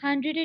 100 to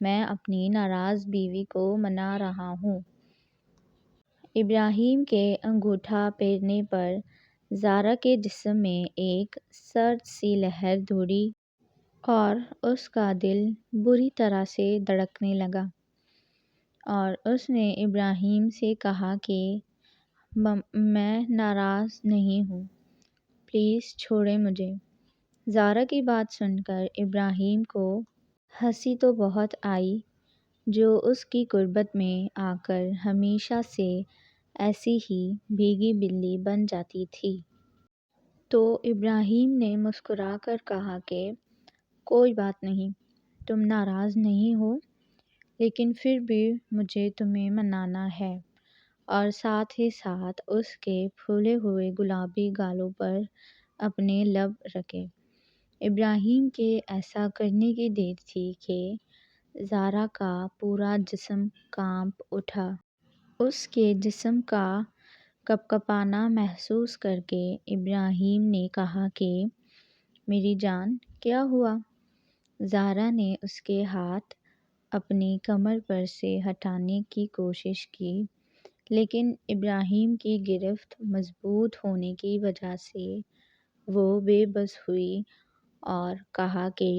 میں اپنی ناراض بیوی کو منا رہا ہوں۔ ابراہیم کے انگوٹھا پھیرنے پر زارا کے جسم میں ایک سرد سی لہر دوڑی اور اس کا دل بری طرح سے دھڑکنے لگا، اور اس نے ابراہیم سے کہا کہ میں ناراض نہیں ہوں، پلیز چھوڑیں مجھے۔ زارا کی بات سن کر ابراہیم کو ہنسی تو بہت آئی، جو اس کی قربت میں آ کر ہمیشہ سے ایسی ہی بھیگی بلی بن جاتی تھی۔ تو ابراہیم نے مسکرا کر کہا کہ کوئی بات نہیں، تم ناراض نہیں ہو، لیکن پھر بھی مجھے تمہیں منانا ہے، اور ساتھ ہی ساتھ اس کے پھولے ہوئے گلابی گالوں پر اپنے لب رکھے۔ ابراہیم کے ایسا کرنے کی دیر تھی کہ زارا کا پورا جسم کانپ اٹھا۔ اس کے جسم کا کپکپانا محسوس کرکے ابراہیم نے کہا کہ میری جان، کیا ہوا؟ زارا نے اس کے ہاتھ اپنی کمر پر سے ہٹانے کی کوشش کی، لیکن ابراہیم کی گرفت مضبوط ہونے کی وجہ سے وہ بے بس ہوئی اور کہا کہ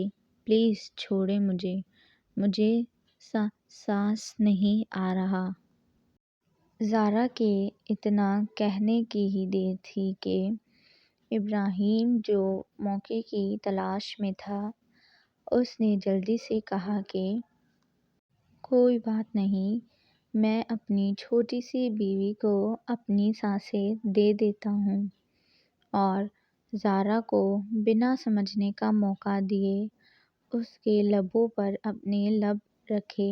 پلیز چھوڑیں مجھے سانس نہیں آ رہا۔ زارا کے اتنا کہنے کی ہی دیر تھی کہ ابراہیم، جو موقع کی تلاش میں تھا، اس نے جلدی سے کہا کہ کوئی بات نہیں، میں اپنی چھوٹی سی بیوی کو اپنی سانسیں دے دیتا ہوں، اور زارا کو بنا سمجھنے کا موقع دیے اس کے لبوں پر اپنے لب رکھے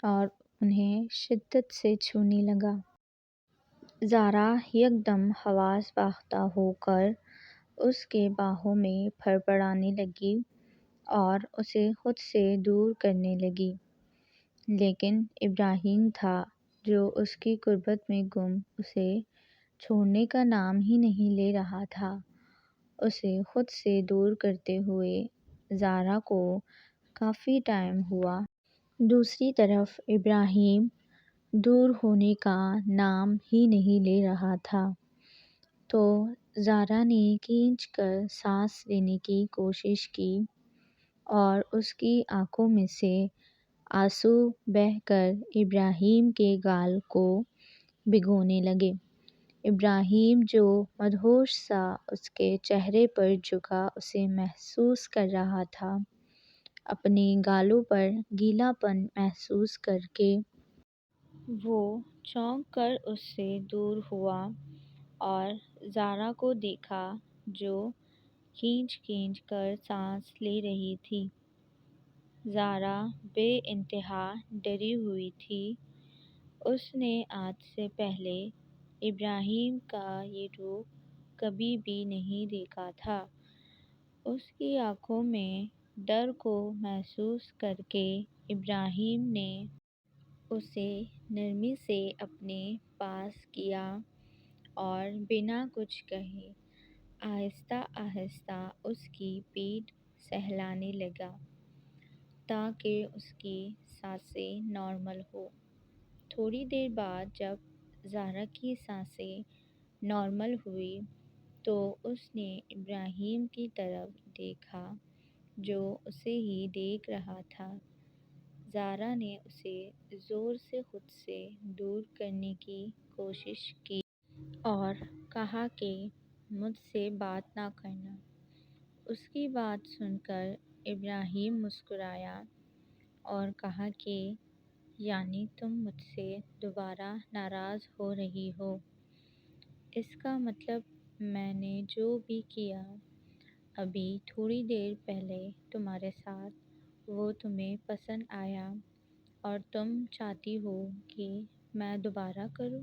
اور انہیں شدت سے چھونے لگا۔ زارا یکدم حواس باختہ ہو کر اس کے باہوں میں پھڑپڑانے لگی اور اسے خود سے دور کرنے لگی، لیکن ابراہیم تھا جو اس کی قربت میں گم اسے چھوڑنے کا نام ہی نہیں لے رہا تھا۔ اسے خود سے دور کرتے ہوئے زارا کو کافی ٹائم ہوا۔ دوسری طرف ابراہیم دور ہونے کا نام ہی نہیں لے رہا تھا۔ تو زارا نے کھینچ کر سانس لینے کی کوشش کی اور اس کی آنکھوں میں سے آنسو بہہ کر ابراہیم کے گال کو بھگونے لگے۔ ابراہیم، جو مدہوش سا اس کے چہرے پر جھکا اسے محسوس کر رہا تھا، اپنے گالوں پر گیلا پن محسوس کرکے وہ چونک کر اس سے دور ہوا اور زارا کو دیکھا جو کھینچ کھینچ کر سانس لے رہی تھی۔ زارا بے انتہا ڈری ہوئی تھی۔ اس نے آج سے پہلے ابراہیم کا یہ روپ کبھی بھی نہیں دیکھا تھا۔ اس کی آنکھوں میں ڈر کو محسوس کرکے ابراہیم نے اسے نرمی سے اپنے پاس کیا اور بنا کچھ کہے آہستہ آہستہ اس کی پیٹھ سہلانے لگا تاکہ اس کی سانسیں نارمل ہوں۔ تھوڑی دیر بعد جب زارا کی سانسیں نارمل ہوئیں تو اس نے ابراہیم کی طرف دیکھا جو اسے ہی دیکھ رہا تھا۔ زارا نے اسے زور سے خود سے دور کرنے کی کوشش کی اور کہا کہ مجھ سے بات نہ کرنا۔ اس کی بات سن کر ابراہیم مسکرایا اور کہا کہ یعنی تم مجھ سے دوبارہ ناراض ہو رہی ہو؟ اس کا مطلب میں نے جو بھی کیا ابھی تھوڑی دیر پہلے تمہارے ساتھ، وہ تمہیں پسند آیا اور تم چاہتی ہو کہ میں دوبارہ کروں؟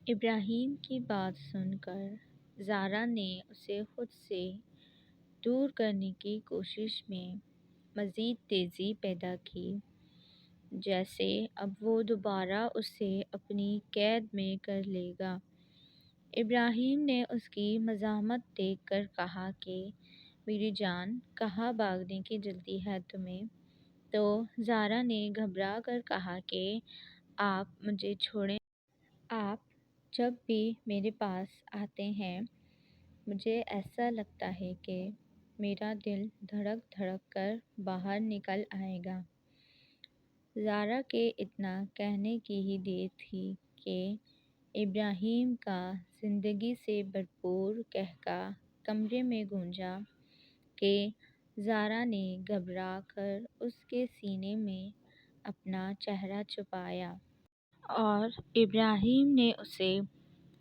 ابراہیم کی بات سن کر زارا نے اسے خود سے دور کرنے کی کوشش میں مزید تیزی پیدا کی، جیسے اب وہ دوبارہ اسے اپنی قید میں کر لے گا۔ ابراہیم نے اس کی مزاحمت دیکھ کر کہا کہ میری جان، کہاں بھاگنے کی جلدی ہے تمہیں؟ تو زارا نے گھبرا کر کہا کہ آپ مجھے چھوڑیں۔ آپ جب بھی میرے پاس آتے ہیں مجھے ایسا لگتا ہے کہ میرا دل دھڑک دھڑک کر باہر نکل آئے گا۔ زارا کے اتنا کہنے کی ہی دیر تھی کہ ابراہیم کا زندگی سے بھرپور قہقہ کمرے میں گونجا کہ زارا نے گھبرا کر اس کے سینے میں اپنا چہرہ چھپایا اور ابراہیم نے اسے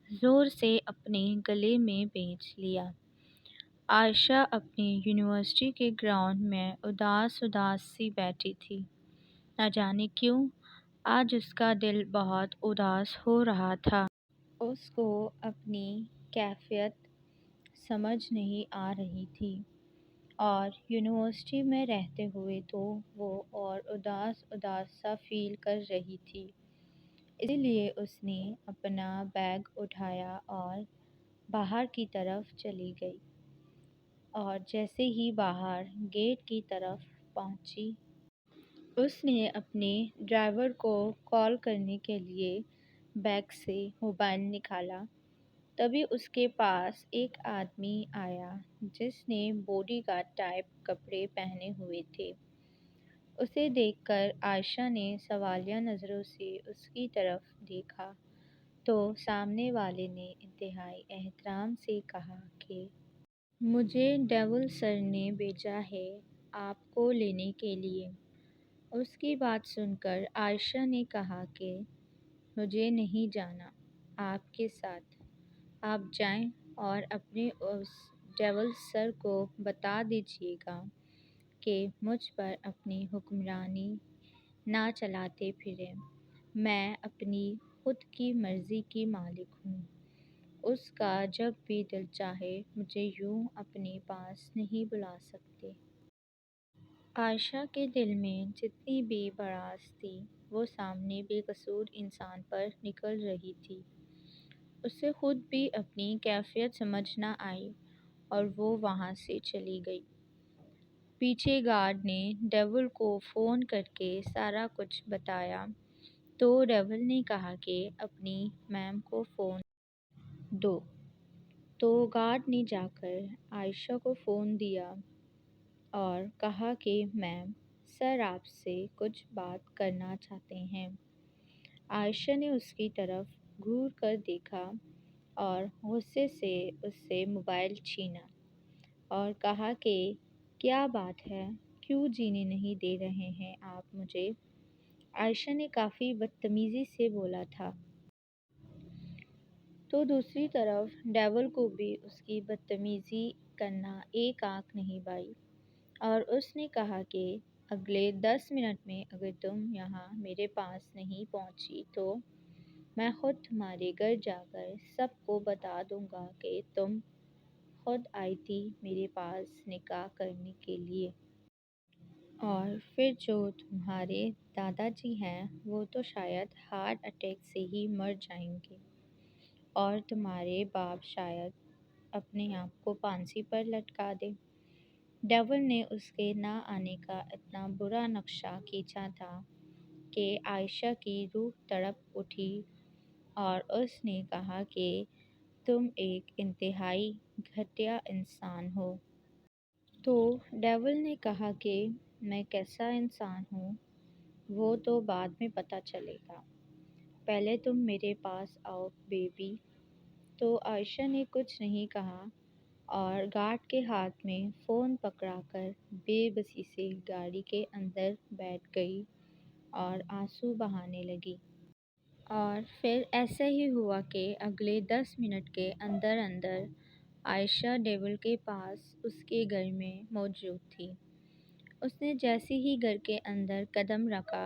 زور سے اپنے گلے میں بیٹھ لیا۔ عائشہ اپنی یونیورسٹی کے گراؤنڈ میں اداس اداس سی بیٹھی تھی۔ نہ جانے کیوں آج اس کا دل بہت اداس ہو رہا تھا۔ اس کو اپنی کیفیت سمجھ نہیں آ رہی تھی اور یونیورسٹی میں رہتے ہوئے تو وہ اور اداس اداس سا فیل کر رہی تھی۔ اسی لیے اس نے اپنا بیگ اٹھایا اور باہر کی طرف چلی گئی اور جیسے ہی باہر گیٹ کی طرف پہنچی اس نے اپنے ڈرائیور کو کال کرنے کے لیے بیگ سے موبائل نکالا۔ تبھی اس کے پاس ایک آدمی آیا جس نے باڈی گارڈ ٹائپ کپڑے پہنے ہوئے تھے۔ اسے دیکھ کر عائشہ نے سوالیہ نظروں سے اس کی طرف دیکھا تو سامنے والے نے انتہائی احترام سے کہا کہ مجھے ڈیول سر نے بھیجا ہے آپ کو لینے کے لیے۔ اس کی بات سن کر عائشہ نے کہا کہ مجھے نہیں جانا آپ کے ساتھ، آپ جائیں اور اپنے اس ڈیول سر کو بتا دیجیے گا کہ مجھ پر اپنی حکمرانی نہ چلاتے پھریں۔ میں اپنی خود کی مرضی کی مالک ہوں۔ اس کا جب بھی دل چاہے مجھے یوں اپنے پاس نہیں بلا سکتے۔ عائشہ کے دل میں جتنی بھی بڑاس تھی وہ سامنے بے قصور انسان پر نکل رہی تھی۔ اسے خود بھی اپنی کیفیت سمجھ نہ آئی اور وہ وہاں سے چلی گئی۔ پیچھے گارڈ نے ڈیول کو فون کر کے سارا کچھ بتایا تو ڈیول نے کہا کہ اپنی میم کو فون دو۔ تو گارڈ نے جا کر عائشہ کو فون دیا اور کہا کہ میم سر آپ سے کچھ بات کرنا چاہتے ہیں۔ عائشہ نے اس کی طرف گھور کر دیکھا اور غصے سے اس سے موبائل چھینا اور کہا کہ کیا بات ہے، کیوں جینے نہیں دے رہے ہیں آپ مجھے؟ عائشہ نے کافی بدتمیزی سے بولا تھا۔ تو دوسری طرف ڈیول کو بھی اس کی بدتمیزی کرنا ایک آنکھ نہیں بھائی اور اس نے کہا کہ اگلے 10 منٹ میں اگر تم یہاں میرے پاس نہیں پہنچی تو میں خود تمہارے گھر جا کر سب کو بتا دوں گا کہ تم خود آئی تھی میرے پاس نکاح کرنے کے لیے۔ اور پھر جو تمہارے دادا جی ہیں وہ تو شاید ہارٹ اٹیک سے ہی مر جائیں گے اور تمہارے باپ شاید اپنے آپ کو پھانسی پر لٹکا دیں۔ ڈیول نے اس کے نہ آنے کا اتنا برا نقشہ کھینچا تھا کہ عائشہ کی روح تڑپ اٹھی اور اس نے کہا کہ تم ایک انتہائی گھٹیا انسان ہو۔ تو ڈیول نے کہا کہ میں کیسا انسان ہوں وہ تو بعد میں پتہ چلے گا، پہلے تم میرے پاس آؤ بیبی۔ تو عائشہ نے کچھ نہیں کہا اور گارڈ کے ہاتھ میں فون پکڑا کر بے بسی سے گاڑی کے اندر بیٹھ گئی اور آنسو بہانے لگی۔ اور پھر ایسا ہی ہوا کہ اگلے 10 منٹ کے اندر اندر عائشہ ڈیول کے پاس اس کے گھر میں موجود تھی۔ اس نے جیسے ہی گھر کے اندر قدم رکھا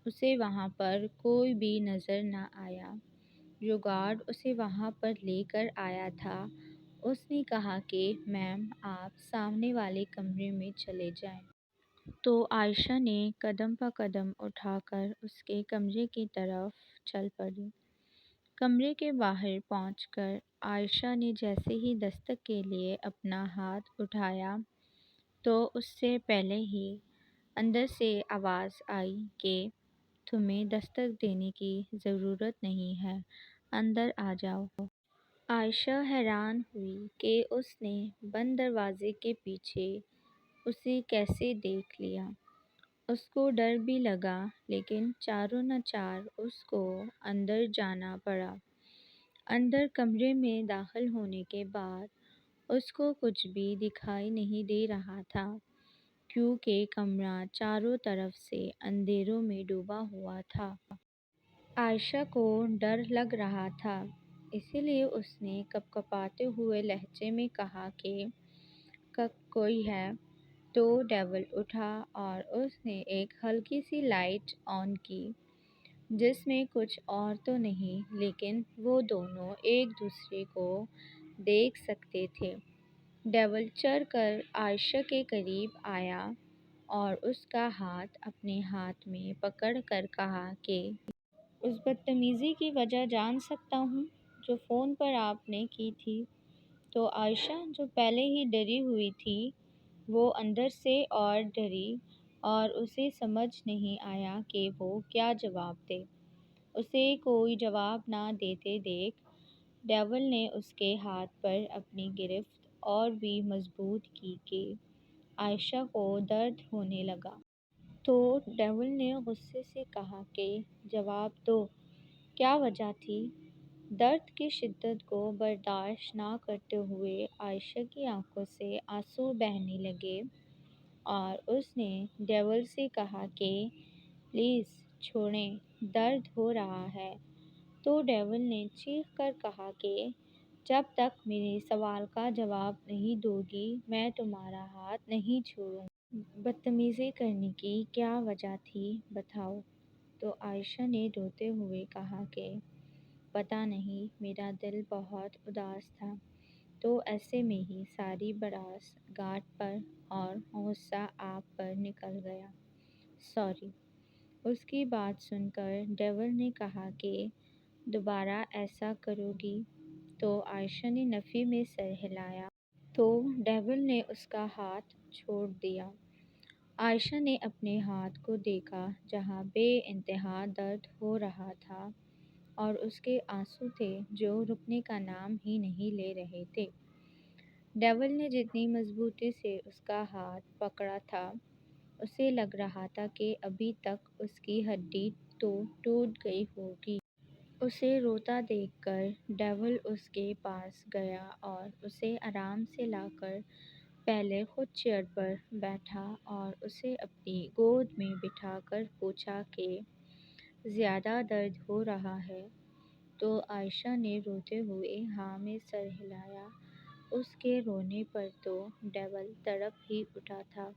اسے وہاں پر کوئی بھی نظر نہ آیا۔ جو گارڈ اسے وہاں پر لے کر آیا تھا اس نے کہا کہ میم آپ سامنے والے کمرے میں چلے جائیں۔ تو عائشہ نے قدم پہ قدم اٹھا کر اس کے کمرے کی طرف چل پڑی۔ کمرے کے باہر پہنچ کر عائشہ نے جیسے ہی دستک کے لیے اپنا ہاتھ اٹھایا تو اس سے پہلے ہی اندر سے آواز آئی کہ تمہیں دستک دینے کی ضرورت نہیں ہے، اندر آ جاؤ۔ عائشہ حیران ہوئی کہ اس نے بند دروازے کے پیچھے اسے کیسے دیکھ لیا۔ اس کو ڈر بھی لگا لیکن چاروں ناچار اس کو اندر جانا پڑا۔ اندر کمرے میں داخل ہونے کے بعد اس کو کچھ بھی دکھائی نہیں دے رہا تھا کیونکہ کمرہ چاروں طرف سے اندھیروں میں ڈوبا ہوا تھا۔ عائشہ کو ڈر لگ رہا تھا، اسی لیے اس نے کپکپاتے ہوئے لہجے میں کہا کہ کوئی ہے؟ تو ڈیول اٹھا اور اس نے ایک ہلکی سی لائٹ آن کی جس میں کچھ اور تو نہیں لیکن وہ دونوں ایک دوسرے کو دیکھ سکتے تھے۔ ڈیول چڑھ کر عائشہ کے قریب آیا اور اس کا ہاتھ اپنے ہاتھ میں پکڑ کر کہا کہ اس بدتمیزی کی وجہ جان سکتا ہوں جو فون پر آپ نے کی تھی؟ تو عائشہ جو پہلے ہی ڈری ہوئی تھی وہ اندر سے اور ڈری اور اسے سمجھ نہیں آیا کہ وہ کیا جواب دے۔ اسے کوئی جواب نہ دیتے دیکھ ڈیول نے اس کے ہاتھ پر اپنی گرفت اور بھی مضبوط کی کہ عائشہ کو درد ہونے لگا۔ تو ڈیول نے غصے سے کہا کہ جواب دو، کیا وجہ تھی؟ درد کی شدت کو برداشت نہ کرتے ہوئے عائشہ کی آنکھوں سے آنسو بہنے لگے اور اس نے ڈیول سے کہا کہ پلیز چھوڑیں، درد ہو رہا ہے۔ تو ڈیول نے چیخ کر کہا کہ جب تک میرے سوال کا جواب نہیں دو گی میں تمہارا ہاتھ نہیں چھوڑوں گا۔ بدتمیزی کرنے کی کیا وجہ تھی بتاؤ؟ تو عائشہ نے روتے ہوئے کہا کہ پتہ نہیں، میرا دل بہت اداس تھا تو ایسے میں ہی ساری بڑاس گارڈ پر اور غصہ آپ پر نکل گیا، سوری۔ اس کی بات سن کر ڈیول نے کہا کہ دوبارہ ایسا کرو گی؟ تو عائشہ نے نفی میں سر ہلایا تو ڈیول نے اس کا ہاتھ چھوڑ دیا۔ عائشہ نے اپنے ہاتھ کو دیکھا جہاں بے انتہا درد ہو رہا تھا اور اس کے آنسو تھے جو رکنے کا نام ہی نہیں لے رہے تھے۔ ڈیول نے جتنی مضبوطی سے اس کا ہاتھ پکڑا تھا اسے لگ رہا تھا کہ ابھی تک اس کی ہڈی تو ٹوٹ گئی ہوگی۔ اسے روتا دیکھ کر ڈیول اس کے پاس گیا اور اسے آرام سے لا کر پہلے خود چیئر پر بیٹھا اور اسے اپنی گود میں بٹھا کر پوچھا کہ زیادہ درد ہو رہا ہے؟ تو عائشہ نے روتے ہوئے ہاں میں سر ہلایا۔ اس کے رونے پر تو ڈیول تڑپ ہی اٹھا تھا۔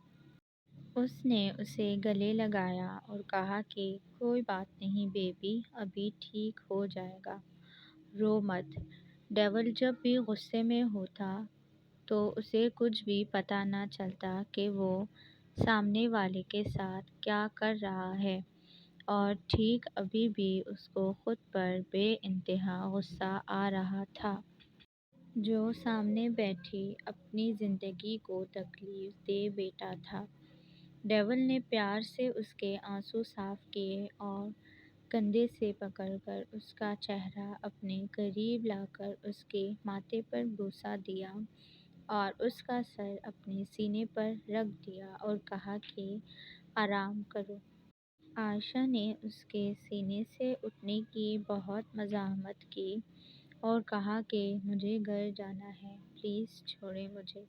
اس نے اسے گلے لگایا اور کہا کہ کوئی بات نہیں بیبی، ابھی ٹھیک ہو جائے گا، رو مت۔ ڈیول جب بھی غصے میں ہوتا تو اسے کچھ بھی پتہ نہ چلتا کہ وہ سامنے والے کے ساتھ کیا کر رہا ہے، اور ٹھیک ابھی بھی اس کو خود پر بے انتہا غصہ آ رہا تھا۔ جو سامنے بیٹھی اپنی زندگی کو تکلیف دے بیٹھا تھا۔ ڈیول نے پیار سے اس کے آنسو صاف کیے اور کندھے سے پکڑ کر اس کا چہرہ اپنے قریب لا کر اس کے ماتھے پر بوسہ دیا اور اس کا سر اپنے سینے پر رکھ دیا اور کہا کہ آرام کرو۔ عائشہ نے اس کے سینے سے اٹھنے کی بہت مزاحمت کی اور کہا کہ مجھے گھر جانا ہے، پلیز چھوڑیں مجھے۔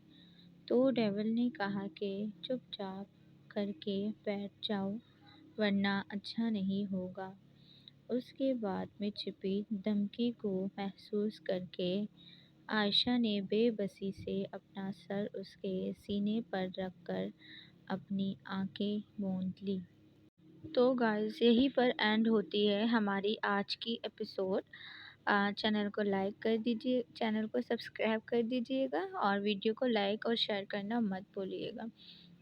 تو ڈیول نے کہا کہ چپ چاپ کر کے بیٹھ جاؤ ورنہ اچھا نہیں ہوگا۔ اس کے بعد میں چھپی دھمکی کو محسوس کر کے عائشہ نے بے بسی سے اپنا سر اس کے سینے پر رکھ کر اپنی آنکھیں موند لیں۔ تو گائز یہیں پر اینڈ ہوتی ہے ہماری آج کی ایپیسوڈ۔ چینل کو لائک کر دیجیے، چینل کو سبسکرائب کر دیجیے گا اور ویڈیو کو لائک اور شیئر کرنا مت بھولیے گا۔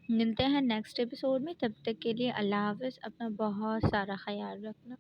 ملتے ہیں نیکسٹ ایپیسوڈ میں، تب تک کے لیے اللہ حافظ، اپنا بہت سارا خیال رکھنا۔